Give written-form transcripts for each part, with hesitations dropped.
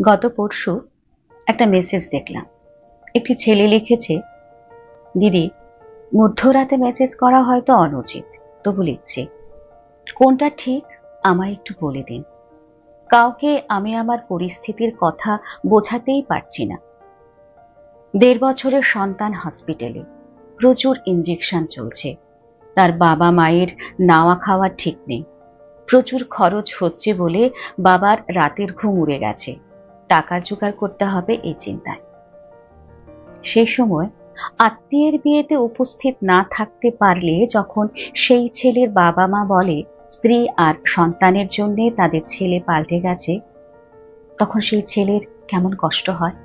গত পরশু একটা মেসেজ দেখলাম। একটি ছেলে লিখেছে, দিদি, মধ্যরাতে মেসেজ করা হয়তো অনুচিত, তবু লিখছি। কোনটা ঠিক আমায় একটু বলে দিন। কাউকে আমি আমার পরিস্থিতির কথা বোঝাতেই পারছি না। ১.৫ বছরের সন্তান হসপিটালে, প্রচুর ইনজেকশন চলছে। তার বাবা মায়ের নাওয়া খাওয়া ঠিক নেই। প্রচুর খরচ হচ্ছে বলে বাবার রাতের ঘুম উড়ে গেছে। টাকা জোগাড় করতে হবে এই চিন্তায়। সেই সময় আত্মীয়ের বিয়েতে উপস্থিত না থাকতে পারলে যখন সেই ছেলের বাবা মা বলে স্ত্রী আর সন্তানের জন্য তাদের ছেলে পাল্টে গেছে, তখন সেই ছেলের কেমন কষ্ট হয়।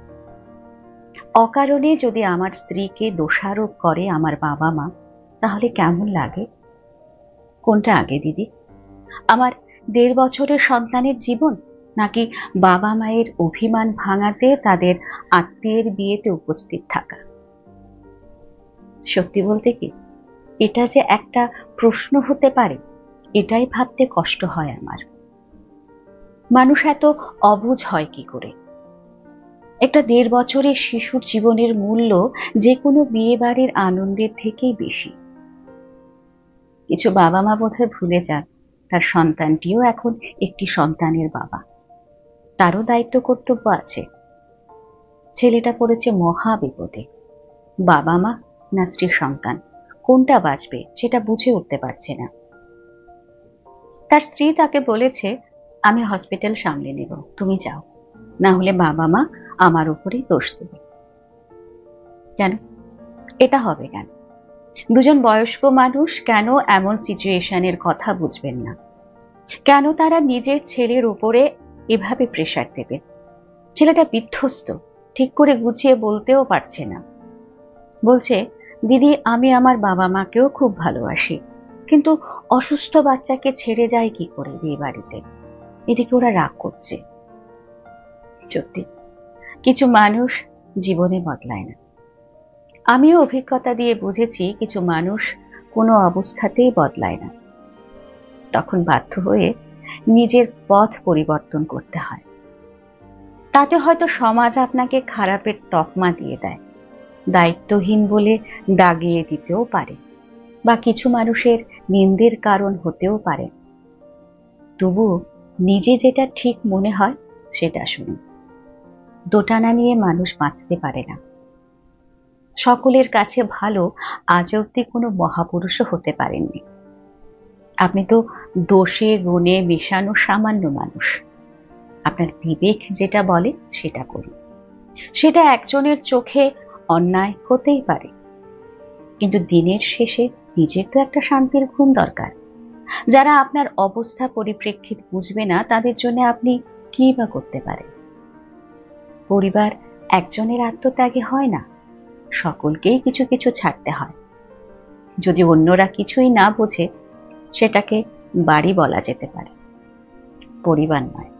অকারণে যদি আমার স্ত্রীকে দোষারোপ করে আমার বাবা মা, তাহলে কেমন লাগে? কোনটা আগে দিদি, আমার ১.৫ বছরের সন্তানের জীবন, নাকি বাবা মায়ের অভিমান ভাঙাতে তাদের আত্মীয়ের বিয়েতে উপস্থিত থাকা? সত্যি বলতে কি, এটা যে একটা প্রশ্ন হতে পারে, এটাই ভাবতে কষ্ট হয় আমার। মানুষ এত অবুঝ হয় কি করে? একটা ১.৫ বছরের শিশুর জীবনের মূল্য যে কোনো বিয়ে বাড়ির আনন্দের থেকেই বেশি। কিছু বাবা মা বোধহয় ভুলে যান তার সন্তানটিও এখন একটি সন্তানের বাবা, তারও দায়িত্ব কর্তব্য আছে। ছেলেটা পড়েছে মহা বিপদে। বাবা মা না স্ত্রী সন্তান, কোনটা বাঁচবে সেটা বুঝে উঠতে পারছে না। তার স্ত্রী তাকে বলেছে, আমি হসপিটাল সামলে নেব, তুমি যাও, না হলে বাবা মা আমার উপরেই দোষ দেবে। কেন এটা হবে? কেন দুজন বয়স্ক মানুষ কেন এমন সিচুয়েশনের কথা বুঝবেন না? কেন তারা নিজের ছেলের উপরে এভাবে প্রেসার দেবে? ছেলেটা বিধ্বস্ত, ঠিক করে গুছিয়ে বলতেও পারছে না। বলছে, দিদি, আমি আমার বাবা মাকেও খুব ভালোবাসি, কিন্তু অসুস্থ বাচ্চাকে ছেড়ে যায় কি করে বিয়ে বাড়িতে? এদিকে ওরা রাগ করছে। সত্যি, কিছু মানুষ জীবনে বদলায় না। আমিও অভিজ্ঞতা দিয়ে বুঝেছি কিছু মানুষ কোনো অবস্থাতেই বদলায় না। তখন বাধ্য হয়ে নিজের পথ পরিবর্তন করতে হয়। তাতে হয়তো সমাজ আপনাকে খারাপের তকমা দিয়ে দেয়, দায়িত্বহীন বলে দাগিয়ে দিতেও পারে, বা কিছু মানুষের নিন্দের কারণ হতেও পারে। তবুও নিজে যেটা ঠিক মনে হয় সেটা শুনুন। দোটানা নিয়ে মানুষ বাঁচতে পারে না। সকলের কাছে ভালো আজ অব্দি কোনো মহাপুরুষও হতে পারেননি। আপনি তো দোষে গুণে মেশানো সামান্য মানুষ। আপনার বিবেক যেটা বলে সেটা করুন। সেটা একজনের চোখে অন্যায় হতেই পারে, কিন্তু দিনের শেষে নিজের তো একটা শান্তির ঘুম দরকার। যারা আপনার অবস্থা পরিপ্রেক্ষিত বুঝবে না, তাদের জন্য আপনি কি বা করতে পারেন? পরিবার একজনের আত্মত্যাগে হয় না, সকলকেই কিছু কিছু ছাড়তে হয়। যদি অন্যরা কিছুই না বোঝে, সেটাকে বাড়ি বলা যেতে পারে, পরিবার নয়।